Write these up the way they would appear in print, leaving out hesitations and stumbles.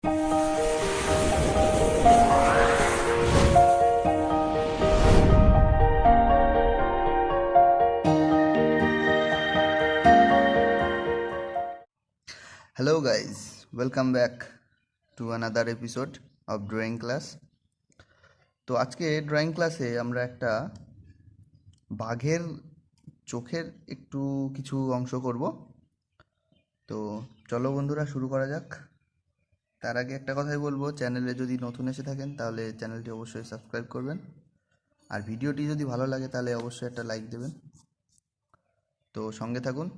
Hello guys, welcome back to another episode of drawing class. তো আজকে drawing ক্লাসে আমরা একটা বাঘের চোখের একটু কিছু অংশ করব। তো চলো বন্ধুরা শুরু করা যাক। তার আগে একটা কথাই বলবো, চ্যানেলে যদি নতুন এসে থাকেন তাহলে চ্যানেলটি অবশ্যই সাবস্ক্রাইব করবেন, আর ভিডিওটি যদি ভালো লাগে তাহলে অবশ্যই একটা লাইক দেবেন। তো সঙ্গে থাকুন।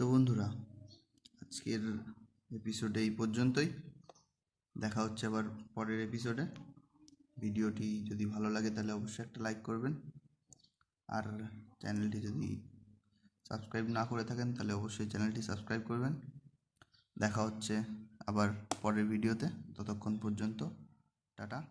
তো বন্ধুরা, আজকের এপিসোডে এই পর্যন্তই। দেখা হচ্ছে আবার পরের এপিসোডে। ভিডিওটি যদি ভালো লাগে তাহলে অবশ্যই একটা লাইক করবেন, আর চ্যানেলটি যদি সাবস্ক্রাইব না করে থাকেন তাহলে অবশ্যই চ্যানেলটি সাবস্ক্রাইব করবেন। দেখা হচ্ছে আবার পরের ভিডিওতে। ততক্ষণ পর্যন্ত টাটা।